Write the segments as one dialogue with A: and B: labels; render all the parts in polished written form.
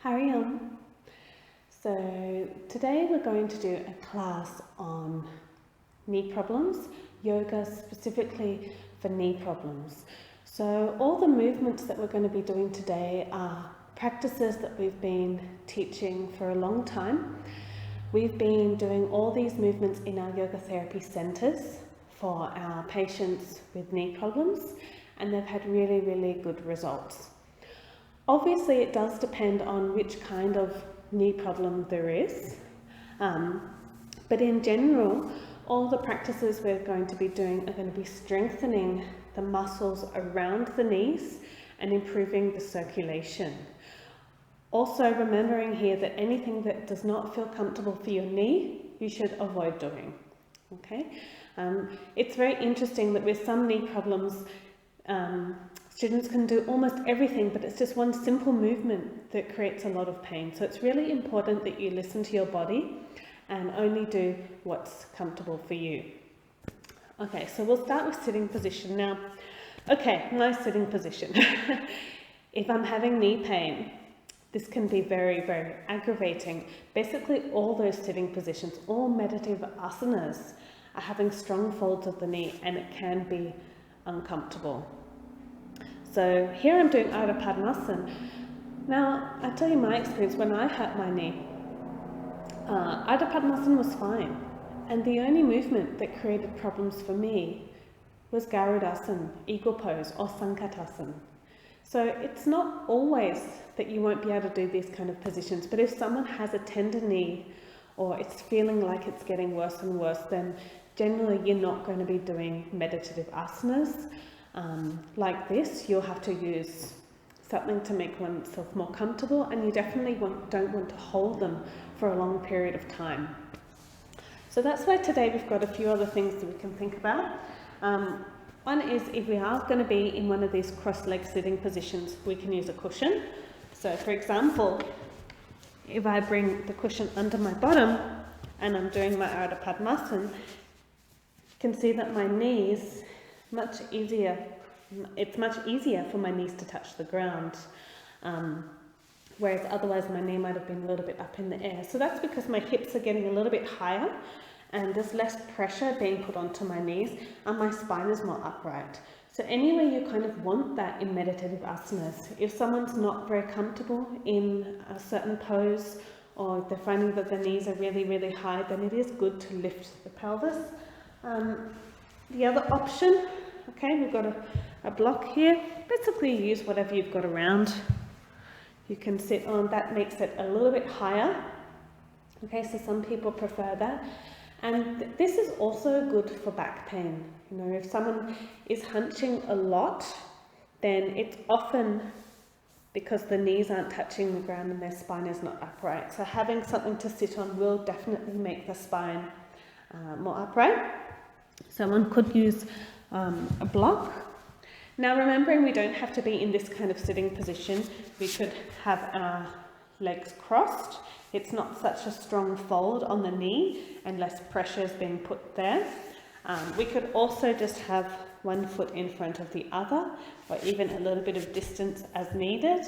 A: Carry on. So today we're going to do a class on knee problems, yoga specifically for knee problems. So all the movements that we're going to be doing today are practices that we've been teaching for a long time. We've been doing all these movements in our yoga therapy centres for our patients with knee problems, and they've had really, really good results. Obviously, it does depend on which kind of knee problem there is, but in general, all the practices we're going to be doing are going to be strengthening the muscles around the knees and improving the circulation. Also remembering here that anything that does not feel comfortable for your knee, you should avoid doing. Okay? It's very interesting that with some knee problems, students can do almost everything, but it's just one simple movement that creates a lot of pain. So it's really important that you listen to your body and only do what's comfortable for you. Okay, so we'll start with sitting position now. Okay, nice sitting position. If I'm having knee pain, this can be very, very aggravating. Basically, all those sitting positions, all meditative asanas, are having strong folds of the knee, and it can be uncomfortable. So here I'm doing Ardha Padmasana. Now, I'll tell you my experience when I hurt my knee. Ardha Padmasana was fine, and the only movement that created problems for me was Garudasana, eagle pose, or Sankatasana. So it's not always that you won't be able to do these kind of positions, but if someone has a tender knee or it's feeling like it's getting worse and worse, then generally you're not going to be doing meditative asanas. Like this, you'll have to use something to make oneself more comfortable, and you definitely don't want to hold them for a long period of time. So that's why today we've got a few other things that we can think about. One is if we are going to be in one of these cross-leg sitting positions, we can use a cushion. So for example, if I bring the cushion under my bottom and I'm doing my Ardha Padmasana, you can see that my knees it's much easier for my knees to touch the ground, whereas otherwise my knee might have been a little bit up in the air. So that's because my hips are getting a little bit higher and there's less pressure being put onto my knees, and my spine is more upright. So anyway, you kind of want that in meditative asanas. If someone's not very comfortable in a certain pose, or they're finding that their knees are really, really high, then it is good to lift the pelvis. The other option, okay, we've got a block here. Basically use whatever you've got around. You can sit on, that makes it a little bit higher. Okay, so some people prefer that. And this is also good for back pain. You know, if someone is hunching a lot, then it's often because the knees aren't touching the ground and their spine is not upright. So having something to sit on will definitely make the spine more upright. Someone could use a block. Now remembering we don't have to be in this kind of sitting position. We could have our legs crossed. It's not such a strong fold on the knee and less pressure is being put there. We could also just have one foot in front of the other, or even a little bit of distance as needed.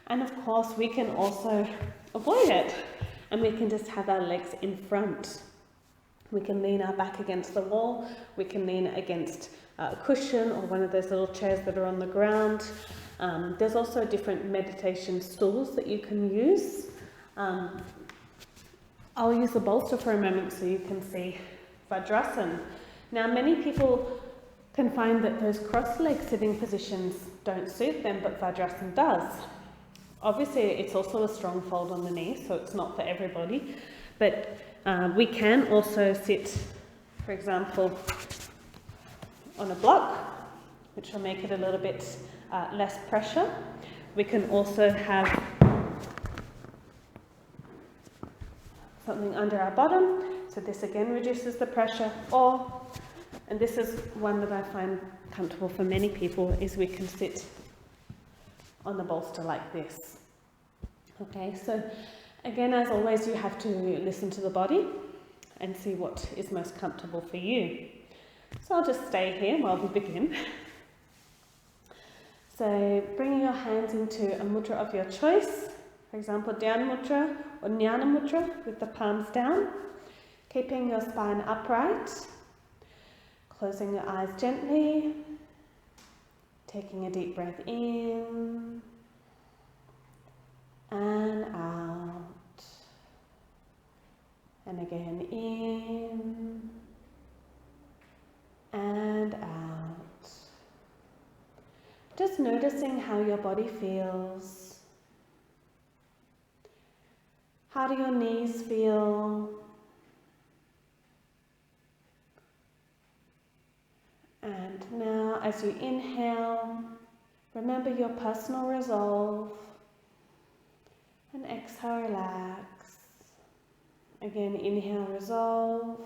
A: And of course we can also avoid it, and we can just have our legs in front. We can lean our back against the wall, we can lean against a cushion or one of those little chairs that are on the ground. There's also different meditation stools that you can use. I'll use the bolster for a moment so you can see Vajrasana. Now many people can find that those cross-leg sitting positions don't suit them, but Vajrasana does. Obviously it's also a strong fold on the knee, so it's not for everybody, but we can also sit, for example, on a block, which will make it a little bit less pressure. We can also have something under our bottom, so this again reduces the pressure, and this is one that I find comfortable for many people, is we can sit on the bolster like this. Okay, so again, as always, you have to listen to the body and see what is most comfortable for you. So I'll just stay here while we begin. So bringing your hands into a mudra of your choice, For example, Dhyan Mudra or Jnana Mudra with the palms down. Keeping your spine upright. Closing your eyes gently. Taking a deep breath in and out. And again in and out. Just noticing how your body feels. How do your knees feel? And now as you inhale, remember your personal resolve. And exhale, relax. Again, inhale, resolve.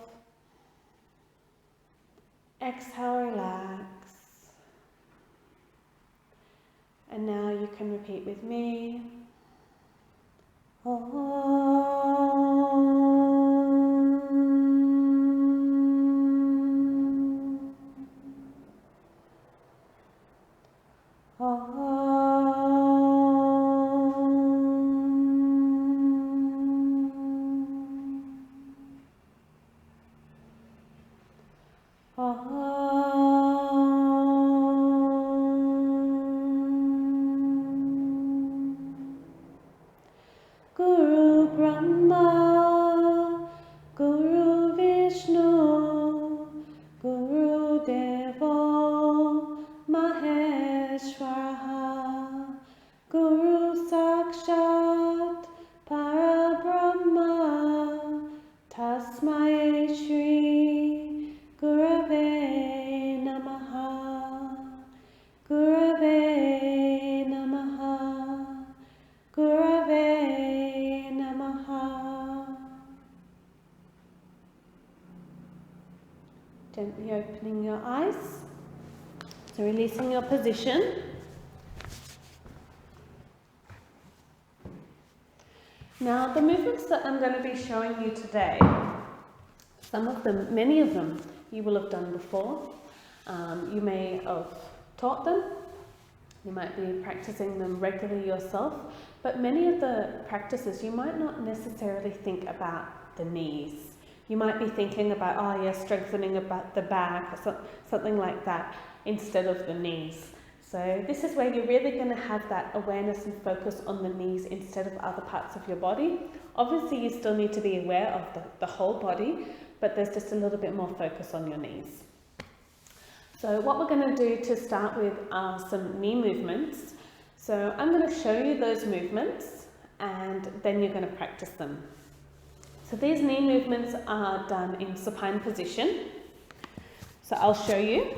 A: Exhale, relax. And now you can repeat with me. Guru Brahma, Guru Vishnu, Guru Devo Maheshwara, Guru Sakshat Parabrahma, Tasmai Shri Gurave Namaha, Gurave Namaha, Gurave Namaha. Gently opening your eyes. So releasing your position. Now the movements that I'm going to be showing you today, some of them, many of them, you will have done before. You may have taught them. You might be practicing them regularly yourself, but many of the practices you might not necessarily think about the knees. You might be thinking about, oh yeah, strengthening about the back or something like that instead of the knees. So this is where you're really going to have that awareness and focus on the knees instead of other parts of your body. Obviously you still need to be aware of the whole body, but there's just a little bit more focus on your knees. So what we're going to do to start with are some knee movements. So I'm going to show you those movements and then you're going to practice them. So these knee movements are done in supine position. So I'll show you.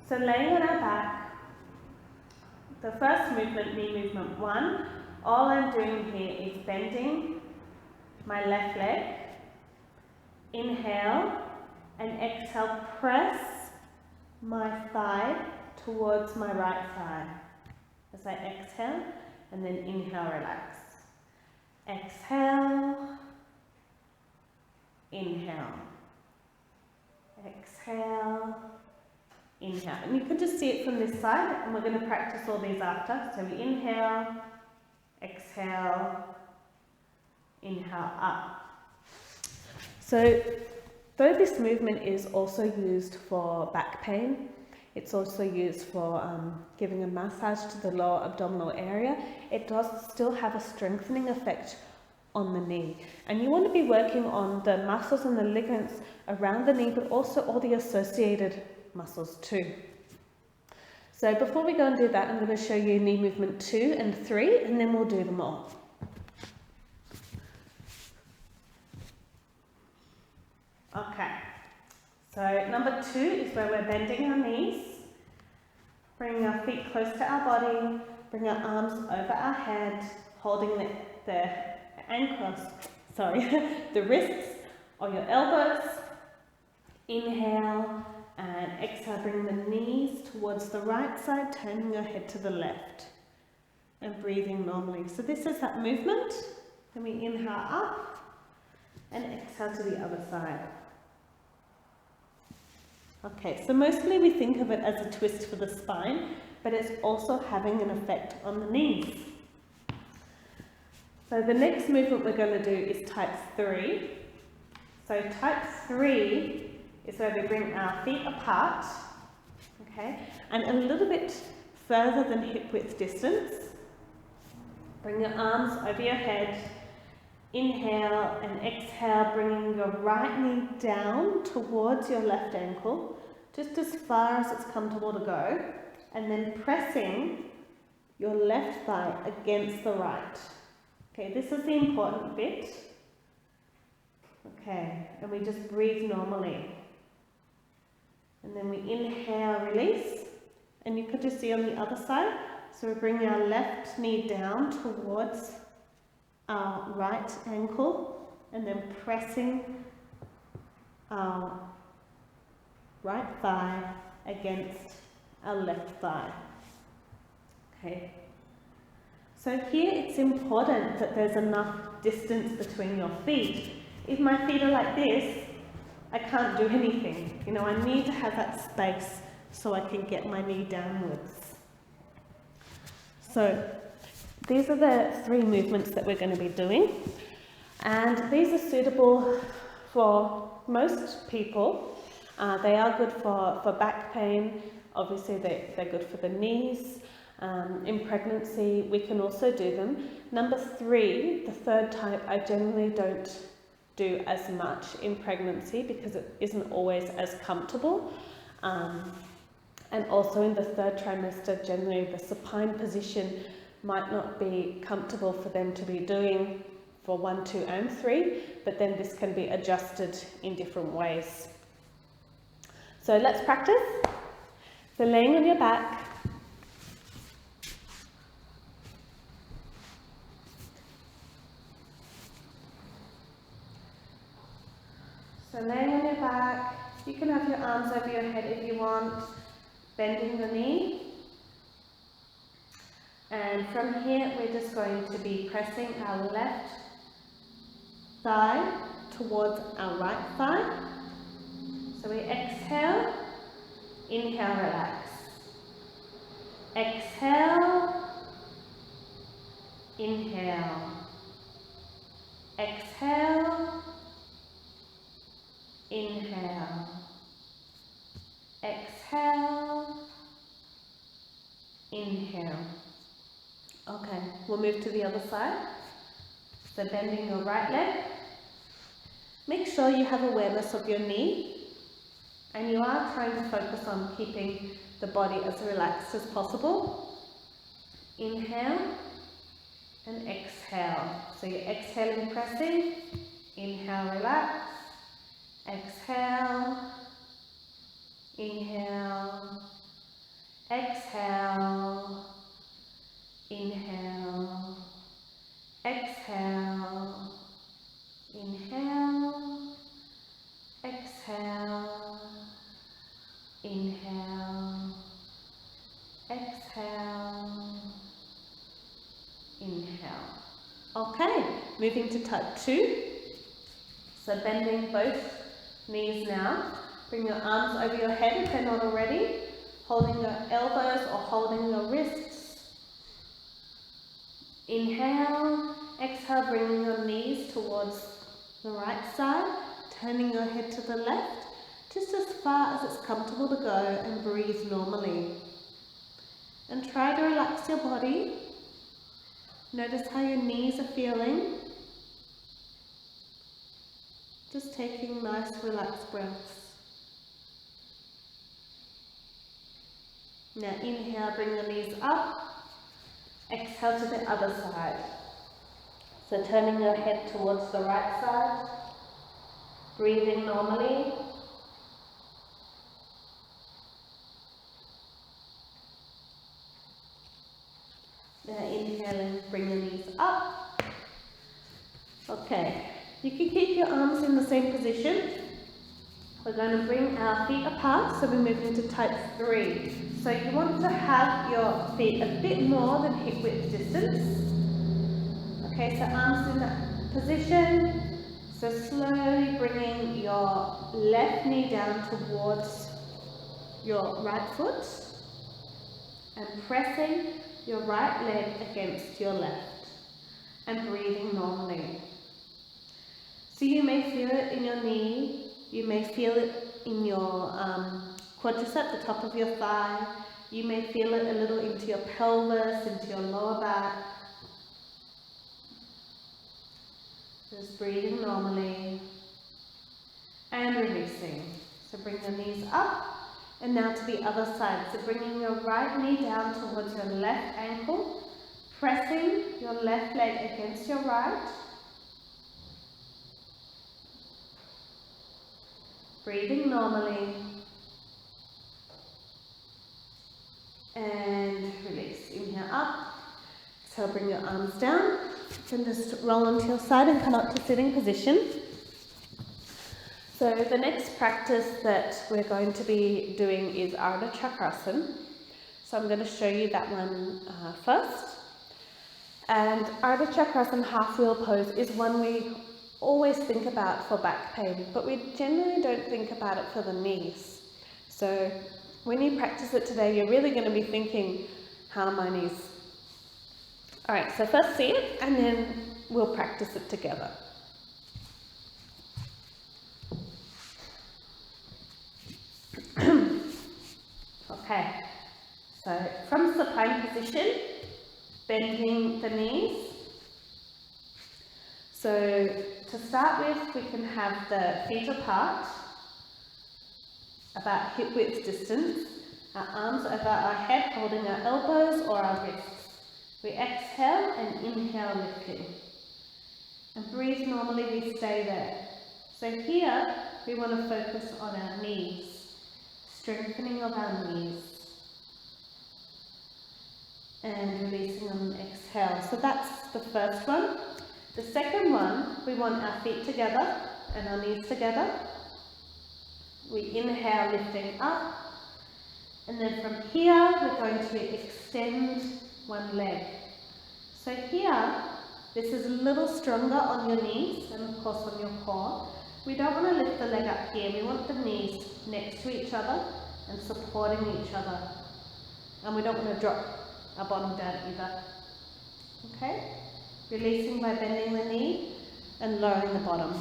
A: So laying on our back, the first movement, knee movement 1, all I'm doing here is bending my left leg. Inhale and exhale, press my thigh towards my right side. As I exhale and then inhale, relax. Exhale, inhale. Exhale, inhale. And you can just see it from this side, and we're going to practice all these after. So we inhale, exhale, inhale, up. So though this movement is also used for back pain, it's also used for giving a massage to the lower abdominal area, it does still have a strengthening effect on the knee. And you want to be working on the muscles and the ligaments around the knee, but also all the associated muscles too. So before we go and do that, I'm going to show you knee movement 2 and 3, and then we'll do them all. Okay, so number 2 is where we're bending our knees, bringing our feet close to our body, bring our arms over our head, holding the ankles, the wrists or your elbows. Inhale and exhale, bring the knees towards the right side, turning your head to the left and breathing normally. So this is that movement. Then we inhale up and exhale to the other side. Okay, so mostly we think of it as a twist for the spine, but it's also having an effect on the knees. So the next movement we're going to do is type 3. So type 3 is where we bring our feet apart, okay, and a little bit further than hip width distance. Bring your arms over your head. Inhale and exhale, bringing your right knee down towards your left ankle, just as far as it's comfortable to go, and then pressing your left thigh against the right. Okay, this is the important bit. Okay, and we just breathe normally. And then we inhale, release, and you could just see on the other side. So we bring our left knee down towards our right ankle and then pressing our right thigh against our left thigh. Okay. So here it's important that there's enough distance between your feet. If my feet are like this, I can't do anything. You know, I need to have that space so I can get my knee downwards. So these are the 3 movements that we're going to be doing, and these are suitable for most people. They are good for back pain. Obviously they're good for the knees. In pregnancy we can also do them. Number 3, the third type, I generally don't do as much in pregnancy because it isn't always as comfortable. And also in the 3rd trimester, generally the supine position might not be comfortable for them to be doing for 1, 2 and 3, but then this can be adjusted in different ways. So let's practice. So laying on your back, you can have your arms over your head if you want, bending the knee. And from here we're just going to be pressing our left thigh towards our right thigh. So we exhale, inhale, relax. Exhale, inhale. Exhale, inhale. Exhale, inhale. Okay, we'll move to the other side. So bending your right leg. Make sure you have awareness of your knee and you are trying to focus on keeping the body as relaxed as possible. Inhale and exhale. So you're exhaling, pressing. Inhale, relax. Exhale. Inhale. Exhale. Inhale. Exhale. Inhale. Exhale. Inhale. Exhale. Inhale. Okay, moving to type 2. So bending both knees now. Bring your arms over your head if they're not already. Holding your elbows or holding your wrists. Inhale. Exhale, bringing your knees towards the right side. Turning your head to the left. Just as far as it's comfortable to go, and breathe normally. And try to relax your body. Notice how your knees are feeling. Just taking nice relaxed breaths. Now inhale, bring the knees up. Exhale to the other side. So turning your head towards the right side. Breathing normally. Now inhaling, bring the knees up. Okay, you can keep your arms in the same position. We're going to bring our feet apart, so we're moving to type 3. So you want to have your feet a bit more than hip width distance. Okay, so arms in that position. So slowly bringing your left knee down towards your right foot and pressing your right leg against your left and breathing normally. So you may feel it in your knee, you may feel it in your quadricep, the top of your thigh, you may feel it a little into your pelvis, into your lower back. Just breathing normally and releasing. So bring your knees up and now to the other side. So bringing your right knee down towards your left ankle, pressing your left leg against your right. Breathing normally and release. Inhale up. So bring your arms down and just roll onto your side and come up to sitting position. So the next practice that we're going to be doing is Ardha Chakrasana. So I'm going to show you that one first. And Ardha Chakrasana half wheel pose is one we always think about for back pain, but we generally don't think about it for the knees. So when you practice it today, you're really going to be thinking, how are my knees? Alright, so first see it and then we'll practice it together. Okay, so from supine position, bending the knees. So to start with, we can have the feet apart, about hip width distance, our arms over our head holding our elbows or our wrists. We exhale and inhale, lifting. And breathe normally, we stay there. So here, we want to focus on our knees, strengthening of our knees. And releasing on exhale. So that's the first one. The second one, we want our feet together and our knees together. We inhale, lifting up. And then from here, we're going to extend one leg. So here, this is a little stronger on your knees and of course on your core. We don't want to lift the leg up here. We want the knees next to each other and supporting each other. And we don't want to drop our bottom down either. Okay? Releasing by bending the knee and lowering the bottom.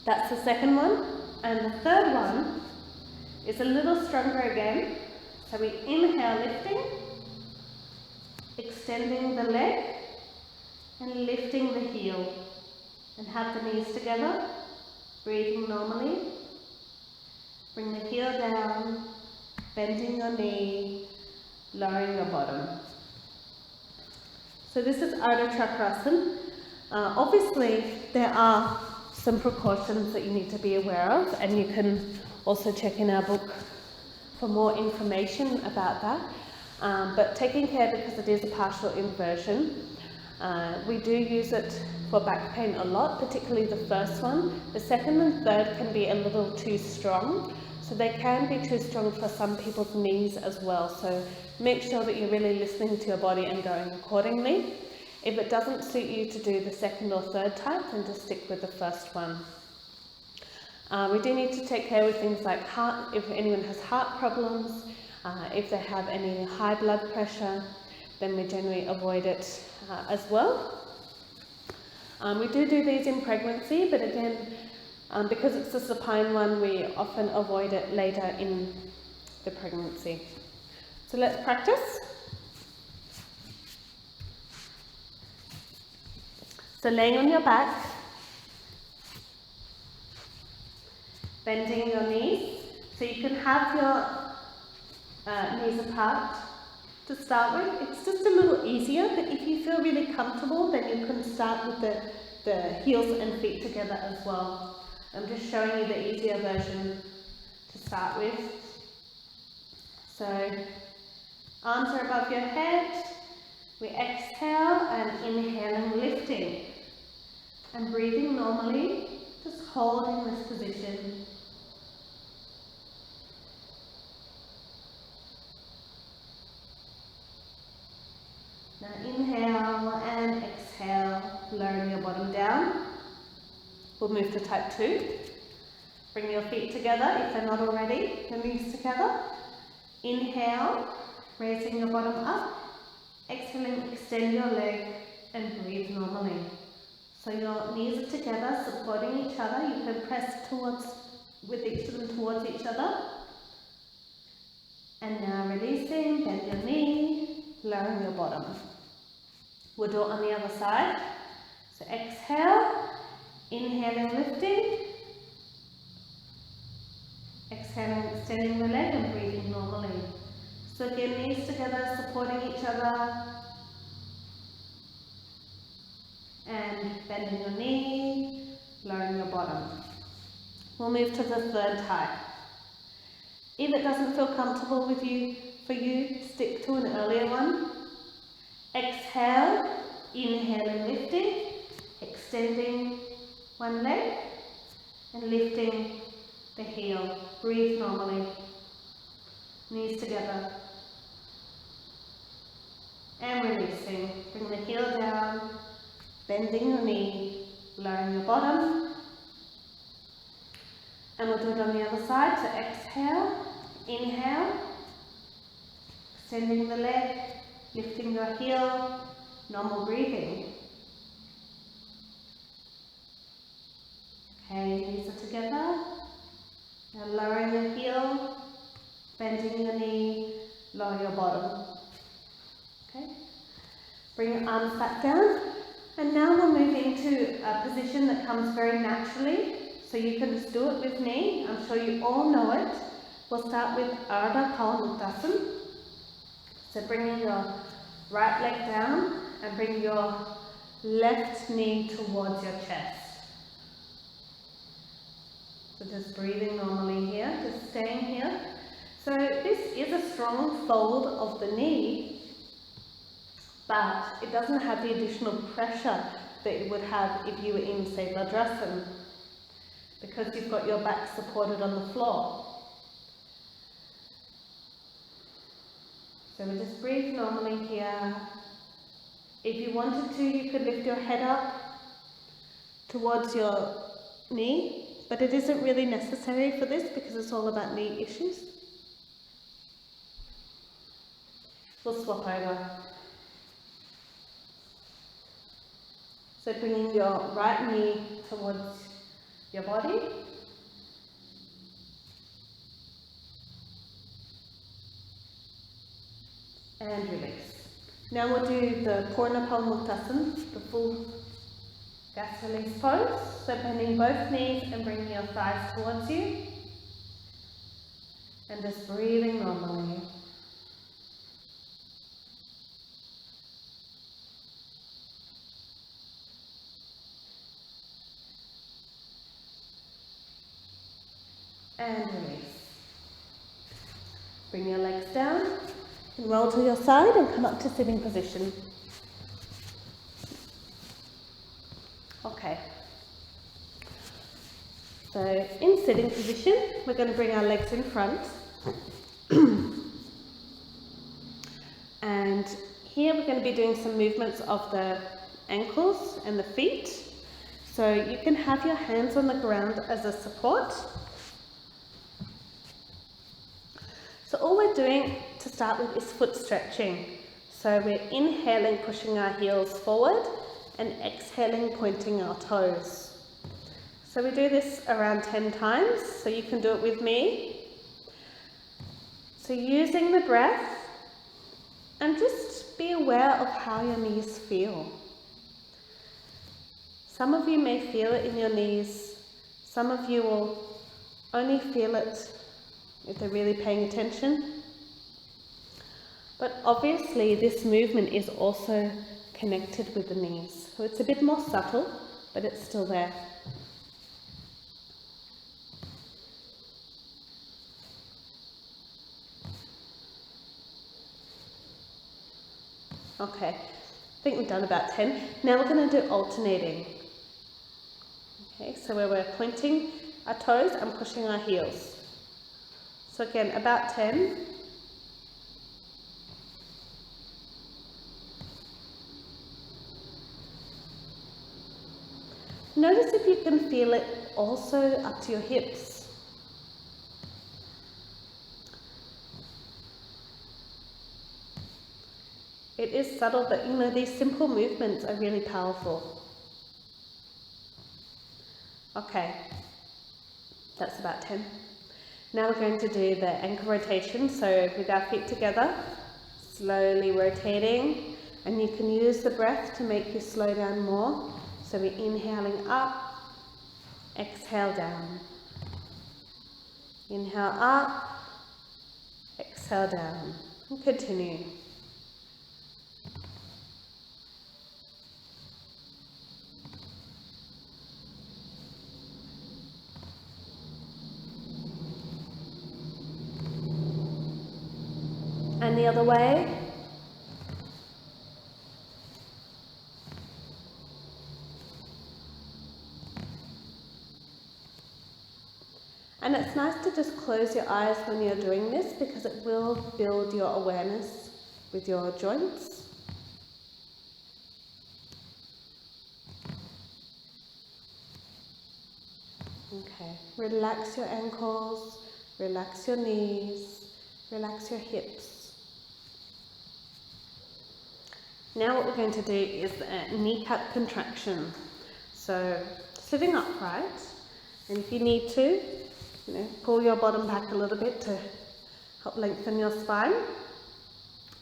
A: That's the second one. And the third one is a little stronger again. So we inhale, lifting, extending the leg and lifting the heel. And have the knees together, breathing normally. Bring the heel down, bending your knee, lowering your bottom. So this is Ardha Chakrasana. Obviously, there are some precautions that you need to be aware of, and you can also check in our book for more information about that. But taking care, because it is a partial inversion, we do use it for back pain a lot, particularly the first one. The second and third can be a little too strong. So they can be too strong for some people's knees as well. So make sure that you're really listening to your body and going accordingly. If it doesn't suit you to do the second or third type, then just stick with the first one. We do need to take care with things like heart, if anyone has heart problems, if they have any high blood pressure, then we generally avoid it as well. We do these in pregnancy, but again, because it's a supine one, we often avoid it later in the pregnancy. So let's practice. So laying on your back, bending your knees. So you can have your knees apart to start with. It's just a little easier, but if you feel really comfortable, then you can start with the heels and feet together as well. I'm just showing you the easier version to start with. So arms are above your head. We exhale and inhaling, lifting. And breathing normally, just holding this position. Now inhale and exhale, lowering your bottom down. We'll move to type 2. Bring your feet together if they're not already, your knees together. Inhale, raising your bottom up. Exhaling, extend your leg and breathe normally. So your knees are together, supporting each other. You can press with each of them towards each other. And now releasing, bend your knee, lowering your bottom. We'll do it on the other side. So exhale, inhaling, lifting. Exhaling, extending the leg and breathing normally. So again, knees together, supporting each other. And bending your knee, lowering your bottom. We'll move to the third type. If it doesn't feel comfortable for you, stick to an earlier one. Exhale, inhaling, lifting, extending one leg and lifting the heel. Breathe normally. Knees together. And releasing. Bring the heel down, bending your knee, lowering your bottom. And we'll do it on the other side. So exhale, inhale, extending the leg, lifting your heel, normal breathing. Okay, knees are together. Now lowering the heel, bending your knee, lower your bottom. Okay, bring your arms back down. And now we'll move into a position that comes very naturally. So you can just do it with me. I'm sure you all know it. We'll start with Ardha Kavanmuktasana. So bringing your right leg down and bring your left knee towards your chest. So just breathing normally here, just staying here. So this is a strong fold of the knee, but it doesn't have the additional pressure that it would have if you were in, say, Vajrasana, because you've got your back supported on the floor. So we just breathe normally here. If you wanted to, you could lift your head up towards your knee, but it isn't really necessary for this because it's all about knee issues. We'll swap over. So bringing your right knee towards your body. And release. Now we'll do the Purna Kavanmuktasana, the full gas release pose. So bending both knees and bringing your thighs towards you. And just breathing normally. And release. Bring your legs down and roll to your side and come up to sitting position. Okay. So in sitting position, we're going to bring our legs in front. And here we're going to be doing some movements of the ankles and the feet. So you can have your hands on the ground as a support. So all we're doing to start with is foot stretching. So we're inhaling, pushing our heels forward, and exhaling, pointing our toes. So we do this around 10 times, so you can do it with me. So using the breath, and just be aware of how your knees feel. Some of you may feel it in your knees, some of you will only feel it if they're really paying attention. But obviously this movement is also connected with the knees. So it's a bit more subtle, but it's still there. Okay, I think we've done about 10. Now we're going to do alternating. Okay, so where we're pointing our toes and pushing our heels. So again, about 10. Notice if you can feel it also up to your hips. It is subtle, but you know, these simple movements are really powerful. Okay, that's about 10. Now we're going to do the ankle rotation, so with our feet together, slowly rotating, and you can use the breath to make you slow down more. So we're inhaling up, exhale down. Inhale up, exhale down, and continue. And the other way. And it's nice to just close your eyes when you're doing this because it will build your awareness with your joints. Okay, relax your ankles, relax your knees, relax your hips. Now what we're going to do is a kneecap contraction. So sitting upright, and if you need to, pull your bottom back a little bit to help lengthen your spine.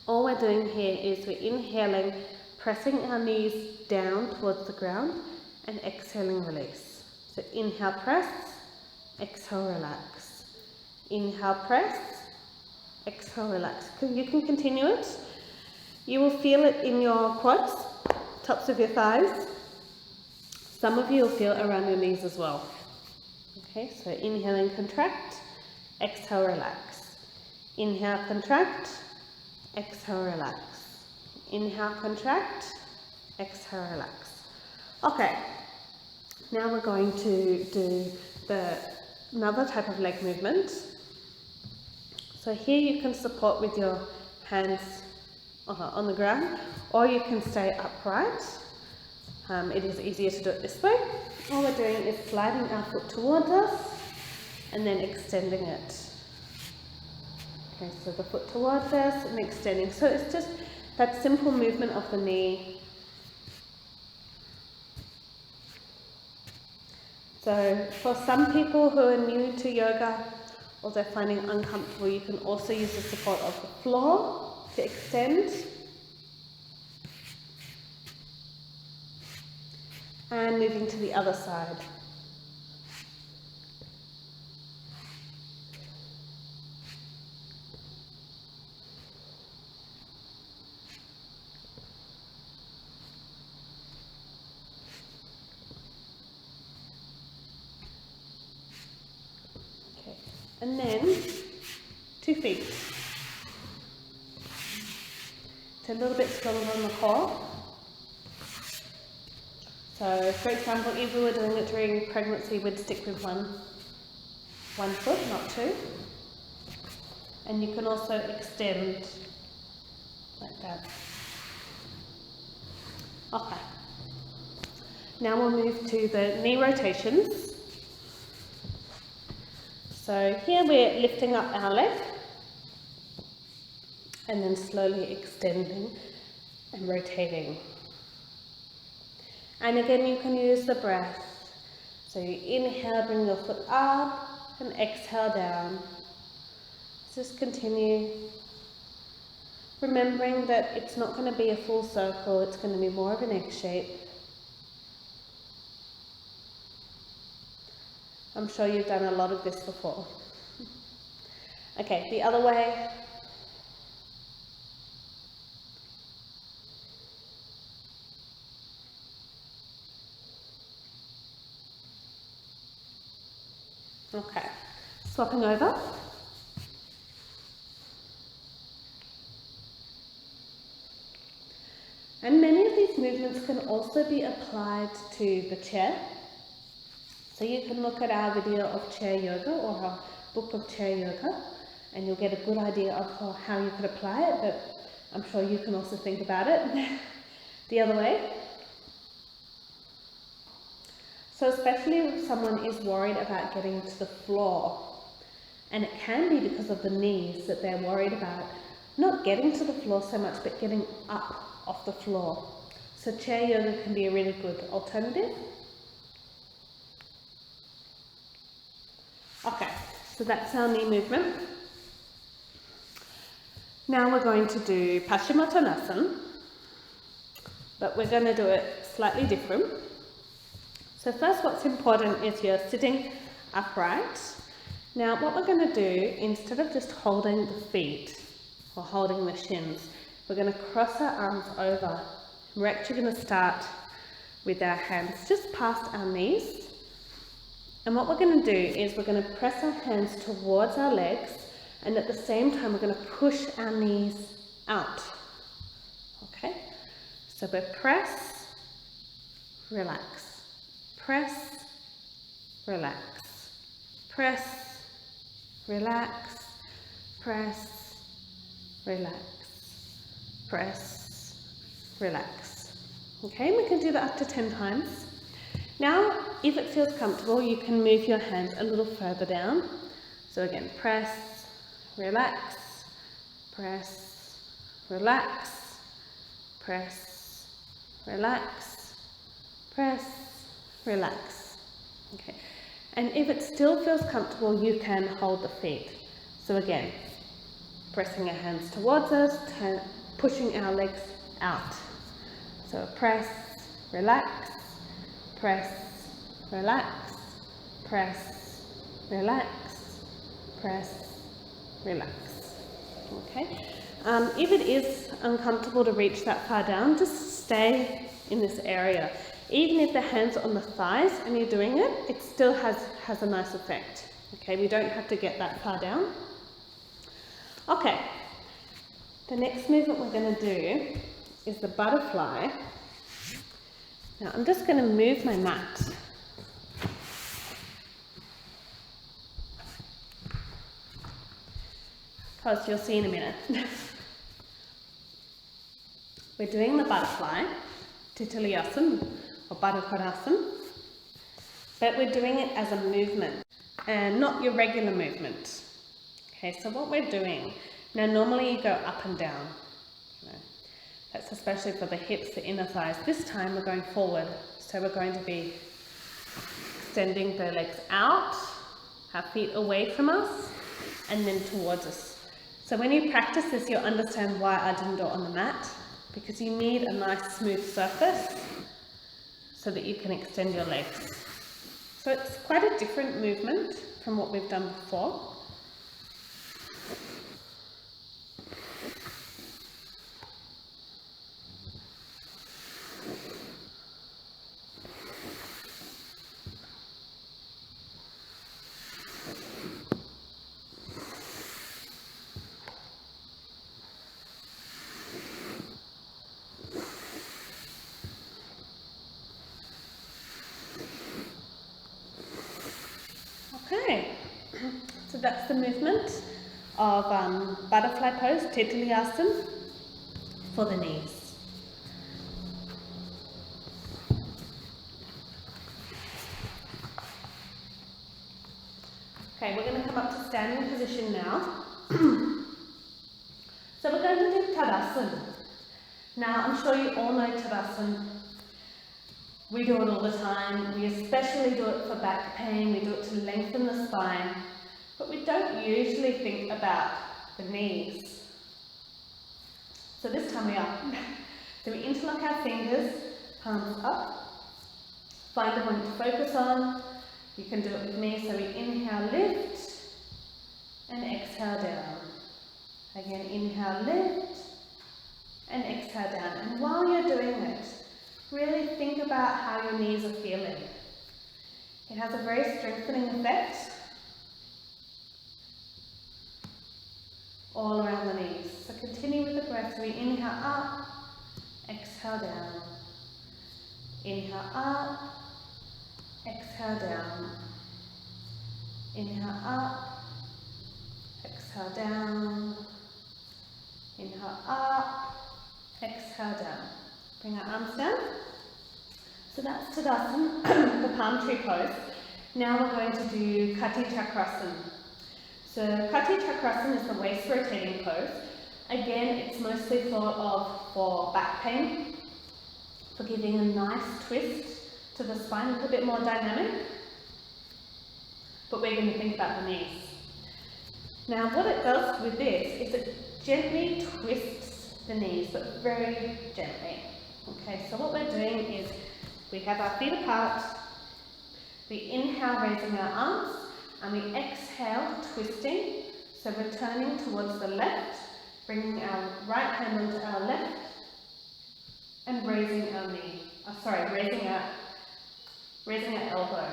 A: All we're doing here is we're inhaling, pressing our knees down towards the ground, and exhaling, release. So inhale, press, exhale, relax. Inhale, press, exhale, relax. You can continue it. You will feel it in your quads, tops of your thighs. Some of you will feel it around your knees as well. Okay, so inhaling, contract, exhale, relax. Inhale, contract, exhale, relax. Inhale, contract, exhale, relax. Okay, now we're going to do another type of leg movement. So here you can support with your hands on the ground, or you can stay upright. It is easier to do it this way. All we're doing is sliding our foot towards us and then extending it. Okay, so the foot towards us and extending. So it's just that simple movement of the knee. So for some people who are new to yoga or they're finding it uncomfortable, you can also use the support of the floor to extend. And moving to the other side. Okay, and then 2 feet. It's a little bit stronger on the core. So, for example, if we were doing it during pregnancy, we'd stick with one foot, not 2. And you can also extend like that. Okay. Now we'll move to the knee rotations. So here we're lifting up our leg and then slowly extending and rotating. And again, you can use the breath. So you inhale, bring your foot up, and exhale down. Just continue. Remembering that it's not going to be a full circle, it's going to be more of an X shape. I'm sure you've done a lot of this before. Okay, the other way. Okay, swapping over. And many of these movements can also be applied to the chair. So you can look at our video of chair yoga or our book of chair yoga and you'll get a good idea of how you could apply it, but I'm sure you can also think about it the other way. So especially if someone is worried about getting to the floor, and it can be because of the knees that they're worried about, not getting to the floor so much, but getting up off the floor. So chair yoga can be a really good alternative. Okay, so that's our knee movement. Now we're going to do Paschimottanasana, but we're going to do it slightly different. So first, what's important is you're sitting upright. Now what we're going to do, instead of just holding the feet or holding the shins, we're going to cross our arms over. We're actually going to start with our hands just past our knees. And what we're going to do is we're going to press our hands towards our legs, and at the same time we're going to push our knees out. Okay? So we press, relax, press, relax, press, relax, press, relax, press, relax. Okay, we can do that up to 10 times. Now, if it feels comfortable, you can move your hand a little further down. So again, press, relax, press, relax, press, relax, press, relax. Okay, and if it still feels comfortable, you can hold the feet. So again, pressing our hands towards us, pushing our legs out. So press, relax, press, relax, press, relax, press, relax. Okay. If it is uncomfortable to reach that far down, just stay in this area. Even if the hands are on the thighs and you're doing it, it still has a nice effect. Okay, we don't have to get that far down. Okay, the next movement we're going to do is the butterfly. Now I'm just going to move my mat. Because you'll see in a minute. We're doing the butterfly, Tituliyasana or Baddha Konasana, but we're doing it as a movement and not your regular movement. Okay, so what we're doing, now normally you go up and down. That's especially for the hips, the inner thighs. This time we're going forward, so we're going to be extending the legs out, our feet away from us, and then towards us. So when you practice this, you'll understand why I didn't do it on the mat, because you need a nice smooth surface so that you can extend your legs. So it's quite a different movement from what we've done before. Okay, so that's the movement of butterfly pose, Tituliyasana, for the knees. Okay, we're going to come up to standing position now. So we're going to do Tadasana. Now I'm sure you all know Tadasana. We do it all the time. We especially do it for back pain. We do it to lengthen the spine. But we don't usually think about the knees. So this time we are. So we interlock our fingers, palms up. Find a point to focus on. You can do it with me. So we inhale, lift, and exhale down. Again, inhale, lift, and exhale down. And while you're doing it, really think about how your knees are feeling. It has a very strengthening effect all around the knees. So continue with the breath. So we inhale up, exhale down. Inhale up, exhale down. Inhale up, exhale down. Inhale up, exhale down. Bring our arms down. So that's Tadasana, the palm tree pose. Now we're going to do Chakrasana. So Chakrasana is the waist rotating pose, Again, it's mostly for back pain, for giving a nice twist to the spine, a little bit more dynamic. But we're going to think about the knees. Now what it does with this is it gently twists the knees, but very gently. Okay, so what we're doing is we have our feet apart, we inhale raising our arms, and we exhale twisting, so we're turning towards the left, bringing our right hand onto our left, and raising our knee, raising our elbow.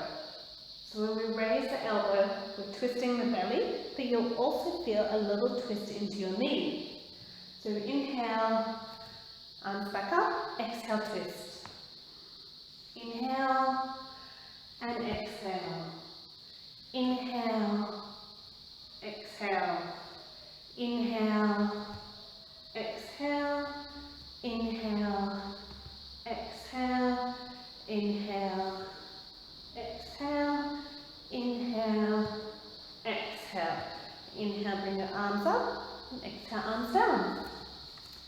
A: So when we raise the elbow, we're twisting the belly, but you'll also feel a little twist into your knee. So inhale, arms back up, exhale, twist. Inhale and exhale. Inhale, exhale. Inhale, exhale. Inhale, exhale. Inhale, exhale. Inhale, exhale. Inhale, bring your arms up, and exhale, arms down.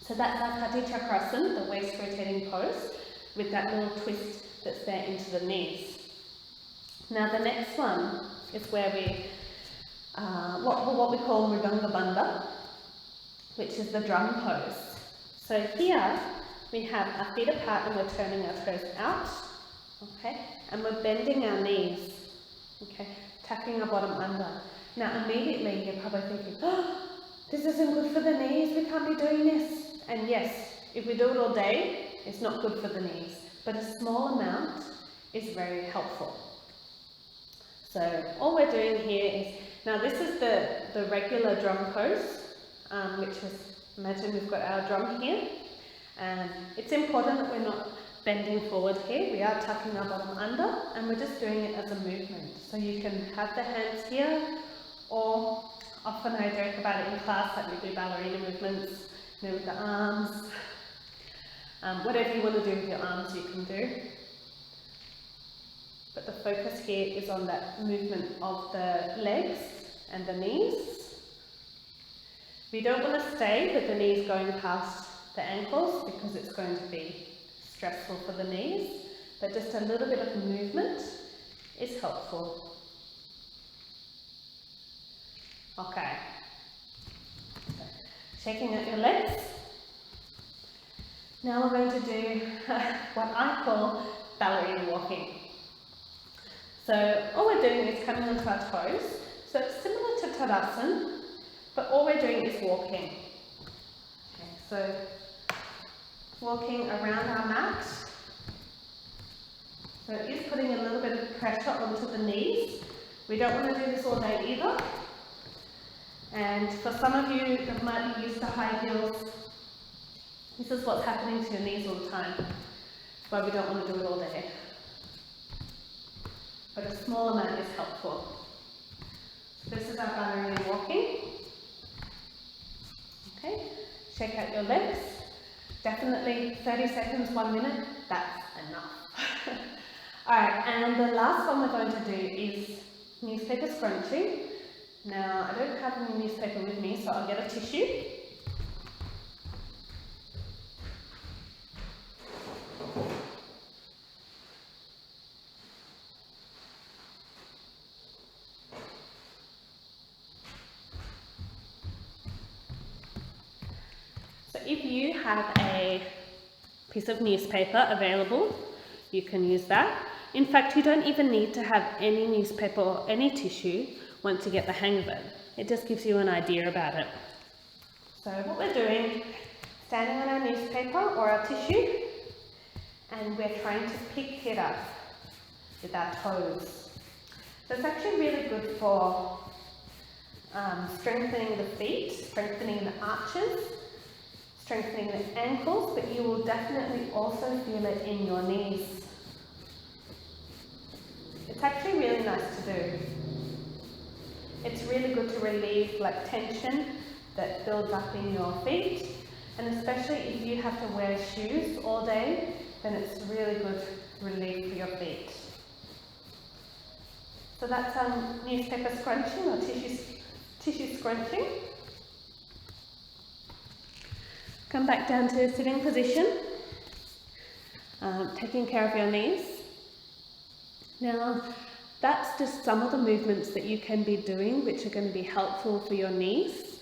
A: So that's our Chakrasana, the waist rotating pose, with that little twist that's there into the knees. Now the next one is where we, what we call Mridanga Bandha, which is the drum pose. So here we have our feet apart and we're turning our toes out, okay, and we're bending our knees, okay, tucking our bottom under. Now immediately you're probably thinking, oh, this isn't good for the knees, we can't be doing this. And yes, if we do it all day, it's not good for the knees, but a small amount is very helpful. So all we're doing here is, now this is the regular drum pose, which is, imagine we've got our drum here, and it's important that we're not bending forward here, we are tucking our bottom under, and we're just doing it as a movement. So you can have the hands here, or often I joke about it in class that we do ballerina movements, you know, with the arms. Whatever you want to do with your arms you can do. But the focus here is on that movement of the legs and the knees. We don't want to stay with the knees going past the ankles because it's going to be stressful for the knees, but just a little bit of movement is helpful. Okay. So, shaking out your legs. Now we're going to do what I call ballerina walking. So all we're doing is coming onto our toes. So it's similar to Tadasana, but all we're doing is walking. Okay, so walking around our mat. So it is putting a little bit of pressure onto the knees. We don't want to do this all day either. And for some of you that might be used to high heels, this is what's happening to your knees all the time. That's why we don't want to do it all day. But a small amount is helpful. So this is our ballerina walking. Okay, shake out your legs. Definitely 30 seconds, 1 minute, that's enough. Alright, and the last one we're going to do is newspaper scrunching. Now, I don't have any newspaper with me, so I'll get a tissue. So if you have a piece of newspaper available, you can use that. In fact, you don't even need to have any newspaper or any tissue once you get the hang of it. It just gives you an idea about it. So what we're doing, standing on our newspaper or our tissue, and we're trying to pick it up with our toes. So it's actually really good for strengthening the feet, strengthening the arches, strengthening the ankles, but you will definitely also feel it in your knees. It's actually really nice to do. It's really good to relieve tension that builds up in your feet, and especially if you have to wear shoes all day, then it's really good relief for your feet. So that's newspaper scrunching or tissue scrunching. Come back down to a sitting position, taking care of your knees. Now, that's just some of the movements that you can be doing which are going to be helpful for your knees.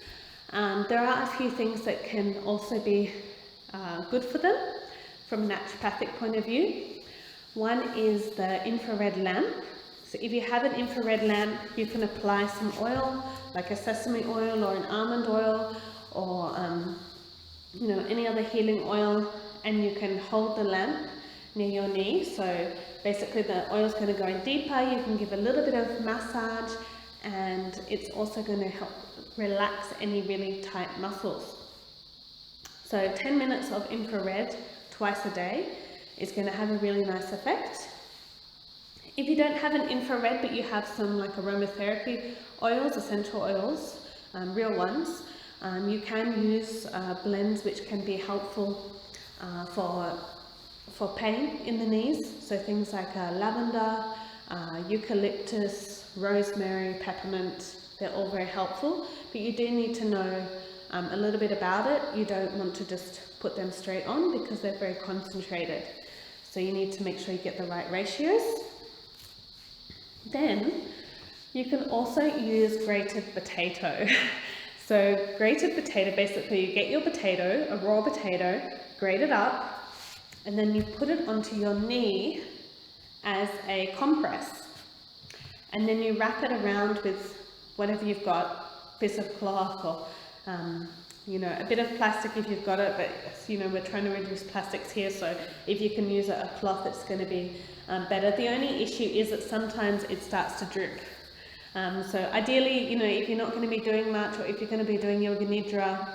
A: There are a few things that can also be good for them from a naturopathic point of view. One is the infrared lamp. So if you have an infrared lamp, you can apply some oil, like a sesame oil or an almond oil, or any other healing oil, and you can hold the lamp near your knee. So basically the oil is going to go in deeper. You can give a little bit of massage, and it's also going to help relax any really tight muscles. So 10 minutes of infrared twice a day is going to have a really nice effect. If you don't have an infrared but you have some like aromatherapy oils, essential oils, real ones, you can use blends which can be helpful for pain in the knees. So things like lavender, eucalyptus, rosemary, peppermint, they're all very helpful. But you do need to know a little bit about it. You don't want to just put them straight on because they're very concentrated. So you need to make sure you get the right ratios. Then you can also use grated potato. So grated potato, basically you get your potato, a raw potato, grate it up, and then you put it onto your knee as a compress. And then you wrap it around with whatever you've got, piece of cloth or a bit of plastic if you've got it, but we're trying to reduce plastics here, so if you can use a cloth, it's going to be better. The only issue is that sometimes it starts to drip. So ideally, if you're not going to be doing much, or if you're going to be doing yoga nidra,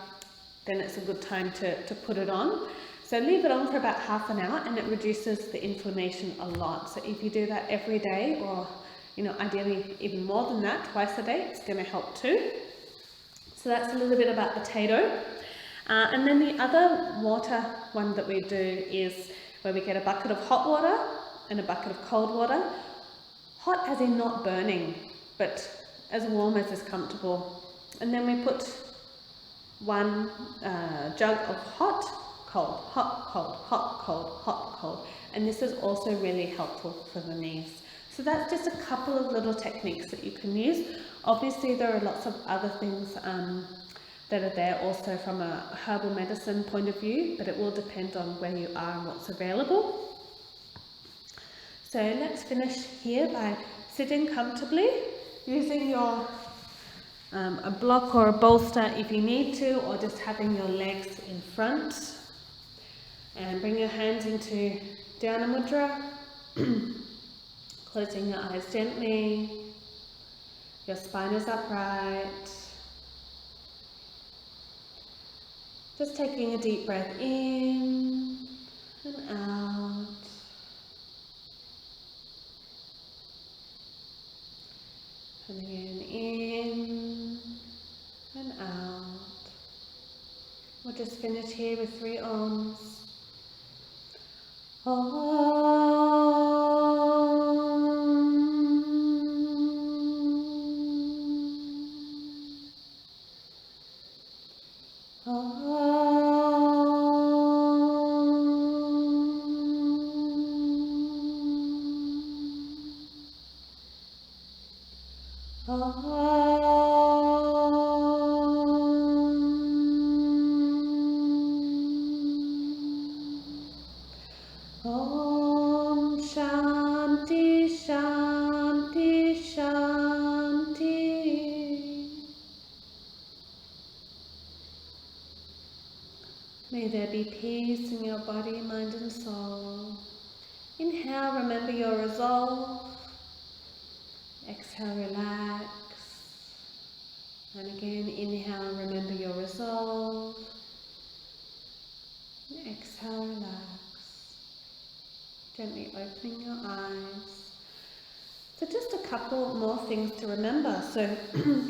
A: then it's a good time to put it on. So leave it on for about half an hour, and it reduces the inflammation a lot. So if you do that every day, or ideally even more than that, twice a day, it's going to help too. So that's a little bit about potato. And then the other water one that we do is where we get a bucket of hot water and a bucket of cold water. Hot as in not burning, but as warm as is comfortable. And then we put one jug of hot, cold, hot, cold, hot, cold, hot, cold. And this is also really helpful for the knees. So that's just a couple of little techniques that you can use. Obviously there are lots of other things that are there also from a herbal medicine point of view, but it will depend on where you are and what's available. So let's finish here by sitting comfortably, using your a block or a bolster if you need to, or just having your legs in front. And bring your hands into Dhyana Mudra. Closing your eyes gently. Your spine is upright. Just taking a deep breath in and out. And again in and out. We'll just finish here with 3 Oms. Om Shanti Shanti Shanti. May there be peace in your body, mind and soul. Inhale, remember your resolve. Exhale, relax. And again, inhale, remember your resolve. And exhale, relax. Gently opening your eyes. So just a couple more things to remember. So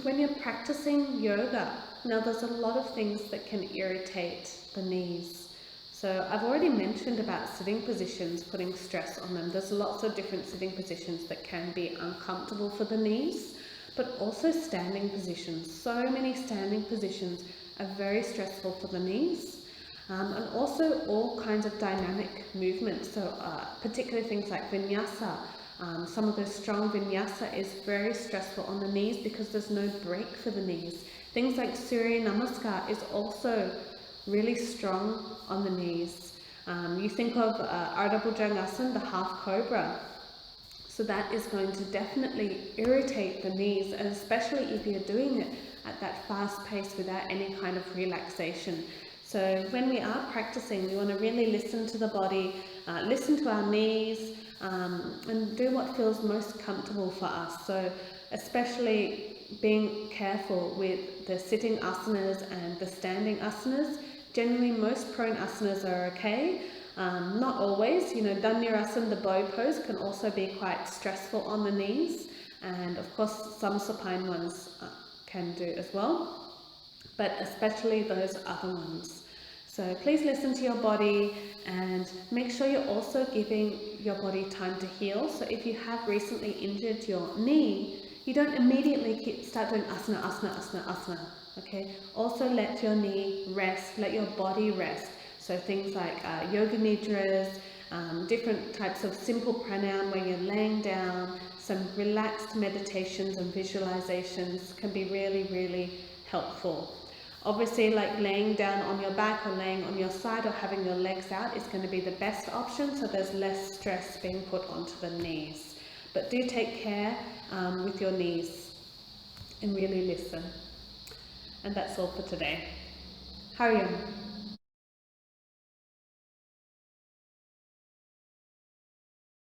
A: when you're practicing yoga, now there's a lot of things that can irritate the knees. So I've already mentioned about sitting positions, putting stress on them. There's lots of different sitting positions that can be uncomfortable for the knees, but also standing positions. So many standing positions are very stressful for the knees. and also all kinds of dynamic movements. So particularly things like vinyasa. Some of the strong vinyasa is very stressful on the knees because there's no break for the knees. Things like Surya Namaskar is also really strong on the knees. You think of Ardha Bhujangasana, the half cobra. So that is going to definitely irritate the knees, and especially if you're doing it at that fast pace without any kind of relaxation. So when we are practicing, we want to really listen to the body, listen to our knees, and do what feels most comfortable for us. So especially being careful with the sitting asanas and the standing asanas. Generally, most prone asanas are okay. Not always, Dhanurasana, the bow pose, can also be quite stressful on the knees, and of course some supine ones can do as well, but especially those other ones. So please listen to your body and make sure you're also giving your body time to heal. So if you have recently injured your knee, you don't immediately start doing asana, asana, asana, asana, okay? Also let your knee rest, let your body rest. So things like yoga nidras, different types of simple pranayama where you're laying down, some relaxed meditations and visualizations can be really, really helpful. Obviously, like laying down on your back or laying on your side or having your legs out is going to be the best option, so there's less stress being put onto the knees. But do take care with your knees and really listen. And that's all for today. Hari Om.